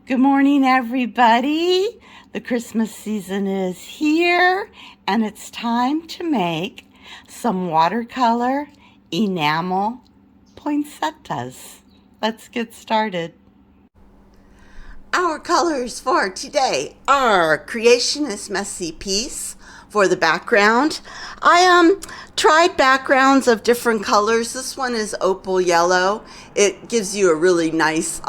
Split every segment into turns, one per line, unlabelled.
Good morning, everybody. The Christmas season is here, and it's time to make some watercolor enamel poinsettias. Let's get started. Our colors for today are Creationist Messy Piece for the background. I tried backgrounds of different colors. This one is opal yellow. It gives you a really nice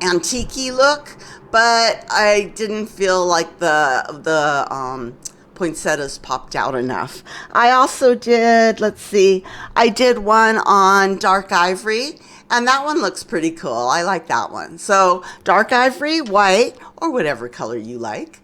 antique-y look, but I didn't feel like the poinsettias popped out enough. I also did, I did one on dark ivory, and that one looks pretty cool. I like that one. So dark ivory, white, or whatever color you like.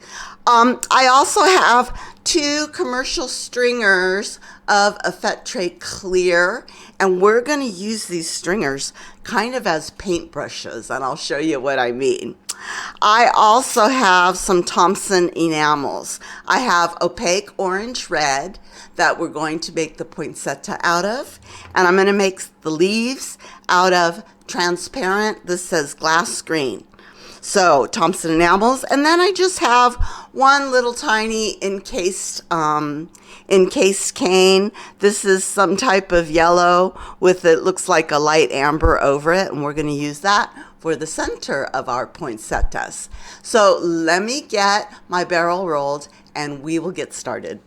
I also have two commercial stringers of Effetre clear, and we're going to use these stringers kind of as paintbrushes, and I'll show you what I mean. I also have some Thompson enamels. I have opaque orange red that we're going to make the poinsettia out of, and I'm going to make the leaves out of transparent, this says glass green. So Thompson enamels, and then I just have one little tiny encased cane. This is some type of yellow with it looks like a light amber over it, and we're going to use that for the center of our poinsettias. So let me get my barrel rolled and we will get started.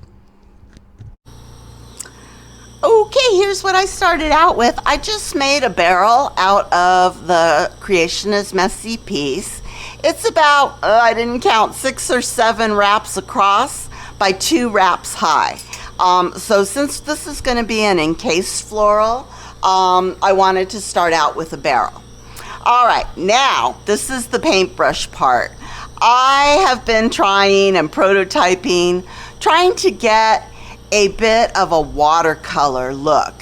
Okay, here's what I started out with. I just made a barrel out of the Creationist Messy Piece. It's about, I didn't count, 6 or 7 wraps across by 2 wraps high. So since this is going to be an encased floral, I wanted to start out with a barrel. All right, now this is the paintbrush part. I have been trying and prototyping, trying to get a bit of a watercolor look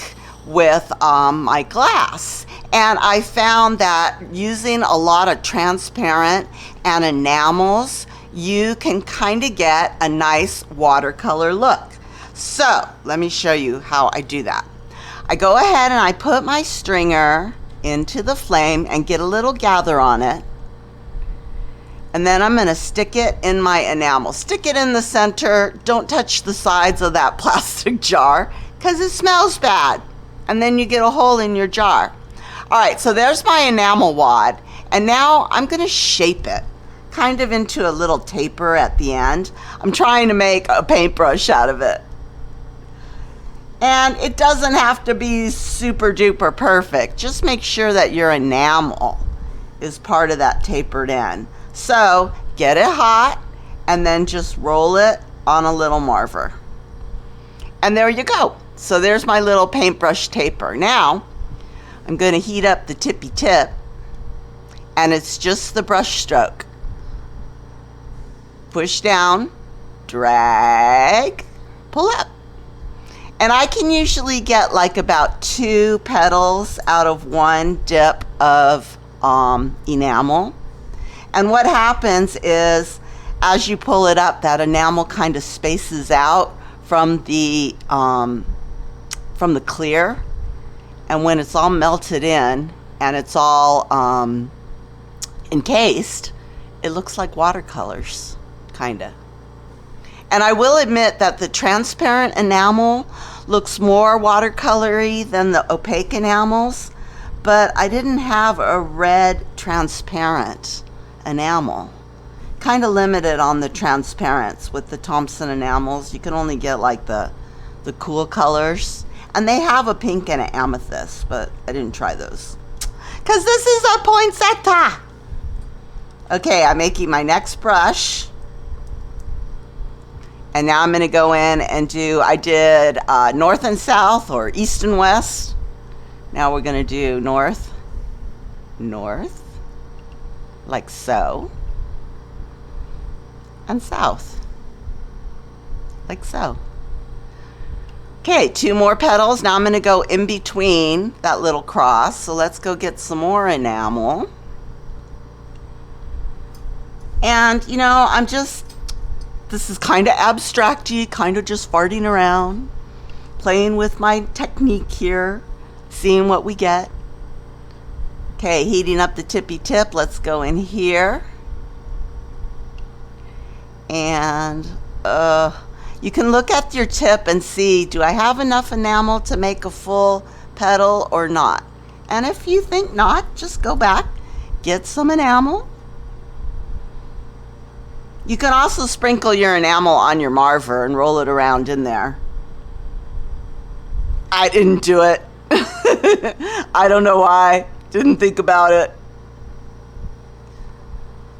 with my glass. And I found that using a lot of transparent and enamels, you can kind of get a nice watercolor look. So let me show you how I do that. I go ahead and I put my stringer into the flame and get a little gather on it. And then I'm going to stick it in my enamel. Stick it in the center. Don't touch the sides of that plastic jar because it smells bad. And then you get a hole in your jar. All right, so there's my enamel wad. And now I'm going to shape it kind of into a little taper at the end. I'm trying to make a paintbrush out of it. And it doesn't have to be super duper perfect. Just make sure that your enamel is part of that tapered end. So get it hot and then just roll it on a little marver. And there you go. So there's my little paintbrush taper. Now I'm going to heat up the tippy tip, and it's just the brush stroke. Push down, drag, pull up. And I can usually get like about 2 petals out of 1 dip of enamel. And what happens is, as you pull it up, that enamel kind of spaces out from the clear. And when it's all melted in and it's all encased, it looks like watercolors, kind of. And I will admit that the transparent enamel looks more watercolory than the opaque enamels, but I didn't have a red transparent enamel. Kind of limited on the transparents with the Thompson enamels. You can only get like the cool colors. And they have a pink and an amethyst, but I didn't try those. Because this is a poinsettia. Okay, I'm making my next brush. And now I'm going to go in and I did north and south or east and west. Now we're going to do north, north, like so. And south, like so. Okay, 2 more petals. Now I'm going to go in between that little cross. So let's go get some more enamel. And, you know, this is kind of abstract-y, kind of just farting around, playing with my technique here, seeing what we get. Okay, heating up the tippy tip. Let's go in here. And you can look at your tip and see, do I have enough enamel to make a full petal or not? And if you think not, just go back, get some enamel. You can also sprinkle your enamel on your marver and roll it around in there. I didn't do it. I don't know why. Didn't think about it.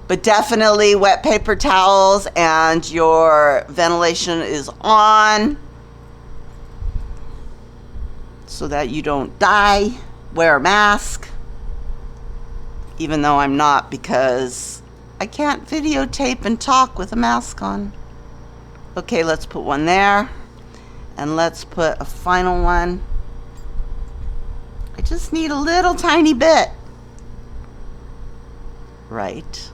But definitely wet paper towels and your ventilation is on so that you don't die. Wear a mask. Even though I'm not, because I can't videotape and talk with a mask on. Okay, let's put one there. And let's put a final one. I just need a little tiny bit. Right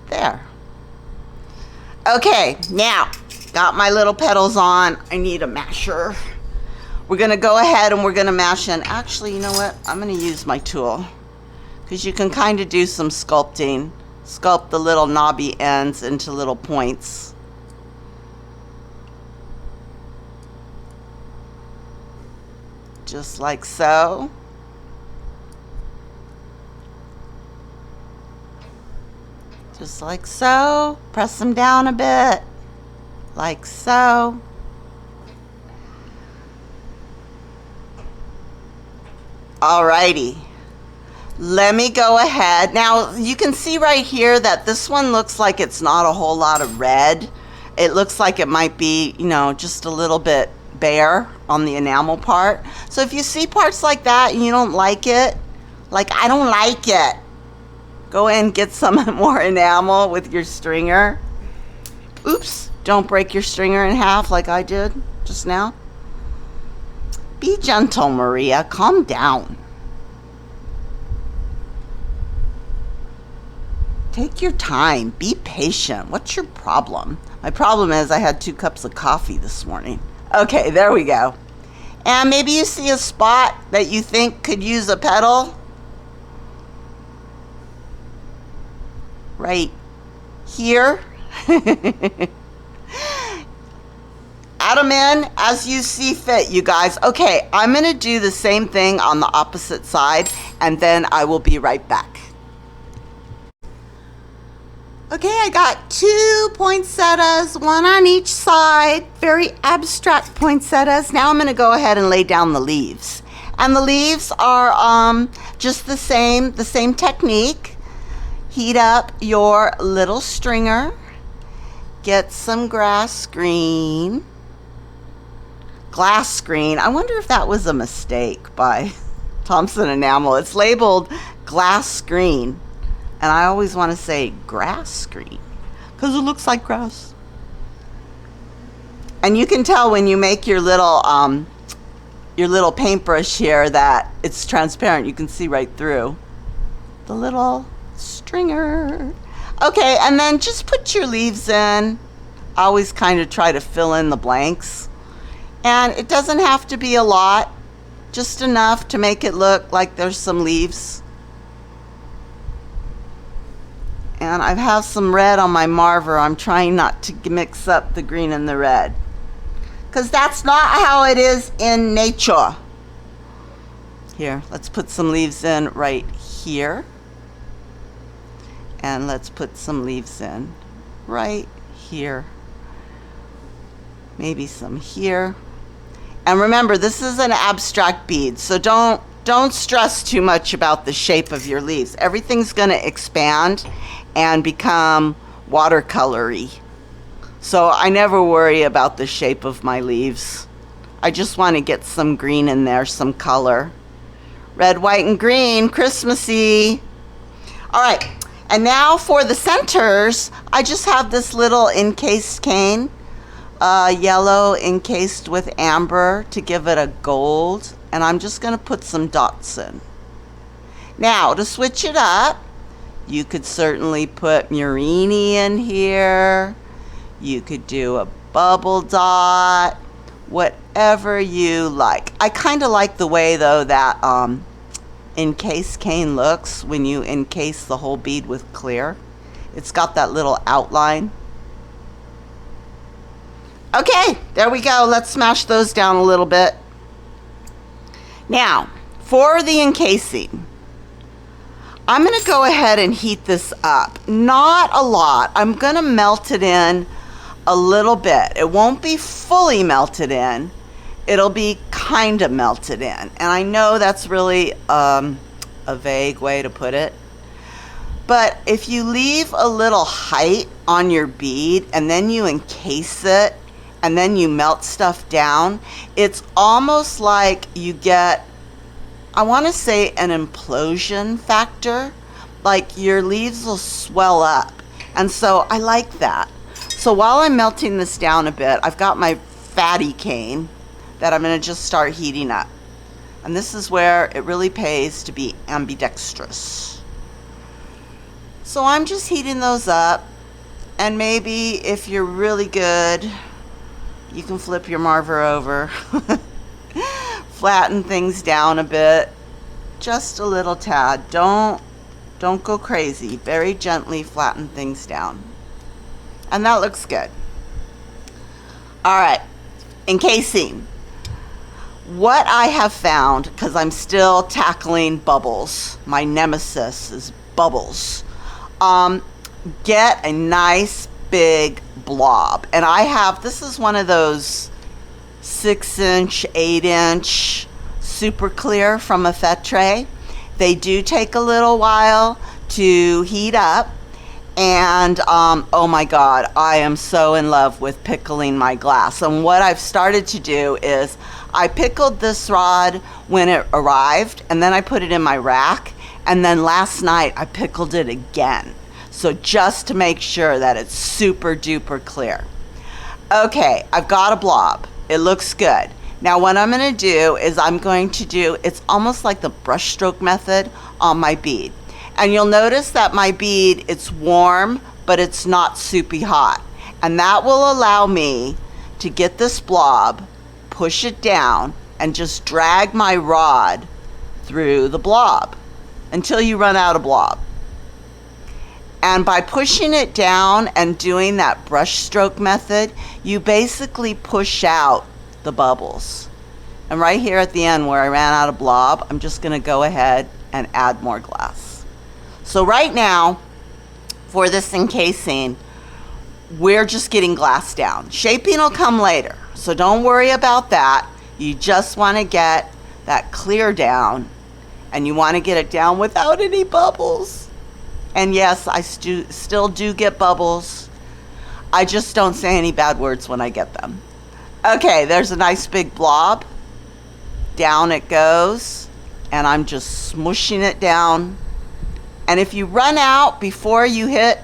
there. Okay, now got my little petals on. I need a masher. We're gonna go ahead and we're gonna mash in. Actually, you know what? I'm gonna use my tool because you can kind of do some sculpting. Sculpt the little knobby ends into little points. Just like so. Just like so. Press them down a bit. Like so. Alrighty. Let me go ahead. Now you can see right here that this one looks like it's not a whole lot of red. It looks like it might be, you know, just a little bit bare on the enamel part. So if you see parts like that and you don't like it, like I don't like it, go in and get some more enamel with your stringer. Oops, don't break your stringer in half like I did just now. Be gentle, Maria, calm down. Take your time, be patient. What's your problem? My problem is I had 2 cups of coffee this morning. Okay, there we go. And maybe you see a spot that you think could use a petal. Right here. Add them in as you see fit, you guys. Okay, I'm gonna do the same thing on the opposite side and then I will be right back. Okay, I got 2 poinsettias, one on each side, very abstract poinsettias. Now I'm gonna go ahead and lay down the leaves. And the leaves are just the same technique. Heat up your little stringer, get some glass screen. I wonder if that was a mistake by Thompson Enamel. It's labeled glass screen. And I always want to say grass screen because it looks like grass. And you can tell when you make your little paintbrush here that it's transparent. You can see right through the little stringer. Okay, and then just put your leaves in. I always kind of try to fill in the blanks. And it doesn't have to be a lot, just enough to make it look like there's some leaves. And I have some red on my marver. I'm trying not to mix up the green and the red, because that's not how it is in nature. Here, let's put some leaves in right here. And let's put some leaves in right here. Maybe some here. And remember, this is an abstract bead, so don't stress too much about the shape of your leaves. Everything's going to expand and become watercolory. So I never worry about the shape of my leaves. I just want to get some green in there, some color. Red, white, and green, Christmassy. All right, and now for the centers, I just have this little encased cane, yellow encased with amber to give it a gold. And I'm just going to put some dots in. Now, to switch it up, you could certainly put Murini in here. You could do a bubble dot, whatever you like. I kind of like the way, though, that encase cane looks when you encase the whole bead with clear. It's got that little outline. Okay, there we go. Let's smash those down a little bit. Now, for the encasing, I'm going to go ahead and heat this up. Not a lot. I'm going to melt it in a little bit. It won't be fully melted in. It'll be kind of melted in. And I know that's really a vague way to put it. But if you leave a little height on your bead and then you encase it and then you melt stuff down, it's almost like you get, I want to say, an implosion factor. Like your leaves will swell up. And so I like that. So while I'm melting this down a bit, I've got my fatty cane that I'm going to just start heating up. And this is where it really pays to be ambidextrous. So I'm just heating those up. And maybe if you're really good, you can flip your marver over. Flatten things down a bit. Just a little tad. Don't go crazy. Very gently flatten things down. And that looks good. All right, encasing. What I have found, because I'm still tackling bubbles, my nemesis is bubbles. Get a nice big blob. And I have, this is one of those 6-inch, 8-inch super clear from a Fetre. They do take a little while to heat up. And oh my God, I am so in love with pickling my glass. And what I've started to do is I pickled this rod when it arrived, and then I put it in my rack, and then last night I pickled it again. So just to make sure that it's super duper clear. Okay, I've got a blob. It looks good. Now what I'm going to do is I'm going to do, it's almost like the brush stroke method on my bead. And you'll notice that my bead, it's warm, but it's not soupy hot. And that will allow me to get this blob, push it down, and just drag my rod through the blob until you run out of blob. And by pushing it down and doing that brush stroke method, you basically push out the bubbles. And right here at the end where I ran out of blob, I'm just going to go ahead and add more glass. So right now, for this encasing, we're just getting glass down. Shaping will come later, so don't worry about that. You just want to get that clear down, and you want to get it down without any bubbles. And yes, I still do get bubbles. I just don't say any bad words when I get them. Okay, there's a nice big blob. Down it goes, and I'm just smushing it down. And if you run out before you hit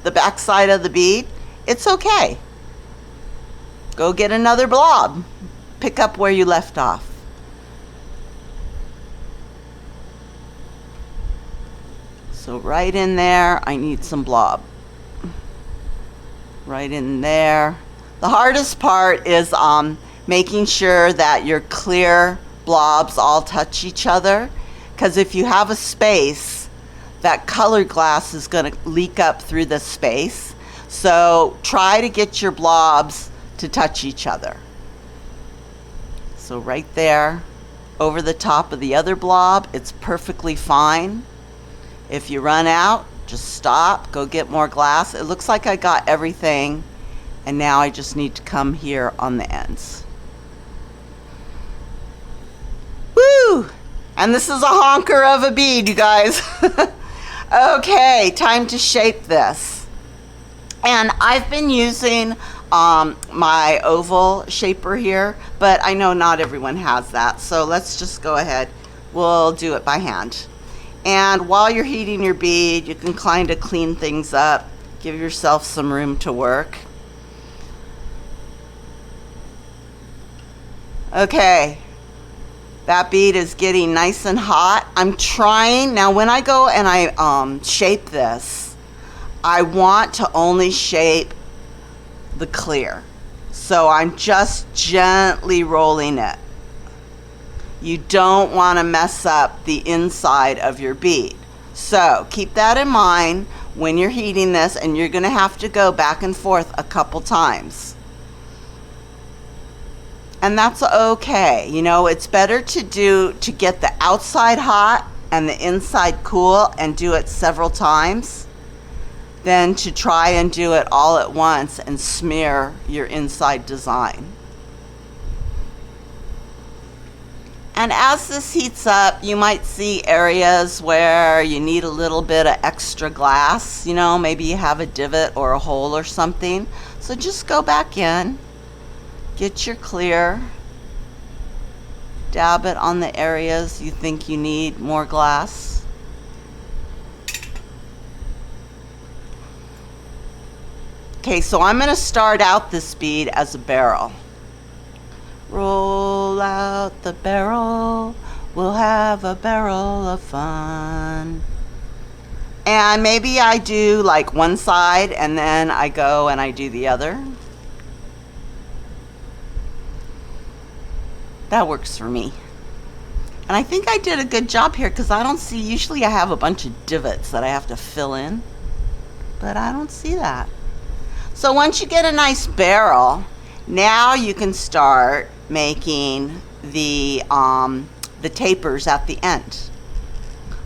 the back side of the bead, it's okay. Go get another blob. Pick up where you left off. So right in there, I need some blob. Right in there. The hardest part is making sure that your clear blobs all touch each other. Because if you have a space, that colored glass is going to leak up through the space. So try to get your blobs to touch each other. So right there, over the top of the other blob, it's perfectly fine. If you run out, just stop, go get more glass. It looks like I got everything, and now I just need to come here on the ends. Woo! And this is a honker of a bead, you guys. Okay, time to shape this. And I've been using my oval shaper here, but I know not everyone has that. So let's just go ahead. We'll do it by hand. And while you're heating your bead, you can kind of clean things up. Give yourself some room to work. Okay. That bead is getting nice and hot. I'm trying, now when I go and I shape this, I want to only shape the clear. So I'm just gently rolling it. You don't want to mess up the inside of your bead. So keep that in mind when you're heating this, and you're going to have to go back and forth a couple times. And that's okay. You know, it's better to get the outside hot and the inside cool and do it several times than to try and do it all at once and smear your inside design. And as this heats up, you might see areas where you need a little bit of extra glass. You know, maybe you have a divot or a hole or something. So just go back in, get your clear, dab it on the areas you think you need more glass. Okay, so I'm going to start out this bead as a barrel. Roll out the barrel, we'll have a barrel of fun. And maybe I do like one side and then I go and I do the other. That works for me. And I think I did a good job here because I don't see, usually I have a bunch of divots that I have to fill in, but I don't see that. So once you get a nice barrel, now you can start making the tapers at the end.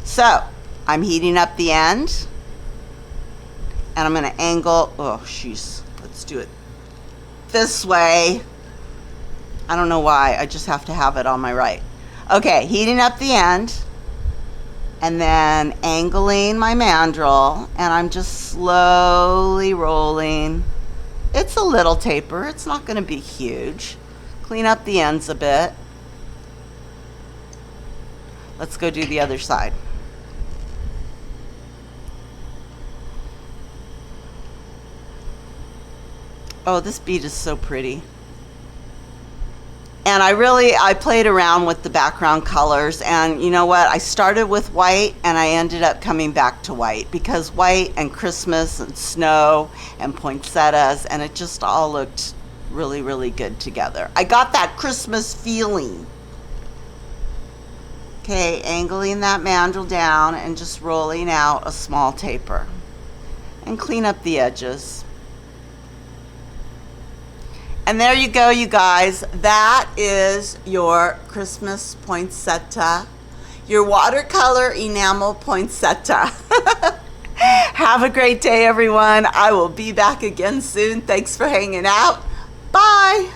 So I'm heating up the end, and I'm going to angle, oh jeez, let's do it this way. I don't know why, I just have to have it on my right. Okay, heating up the end, and then angling my mandrel, and I'm just slowly rolling. It's a little taper, it's not going to be huge. Clean up the ends a bit. Let's go do the other side. Oh, this bead is so pretty. And I played around with the background colors, and you know what? I started with white and I ended up coming back to white because white and Christmas and snow and poinsettias, and it just all looked really, really good together. I got that Christmas feeling. Okay, angling that mandrel down and just rolling out a small taper. And clean up the edges. And there you go, you guys. That is your Christmas poinsettia, your watercolor enamel poinsettia. Have a great day, everyone. I will be back again soon. Thanks for hanging out. Bye.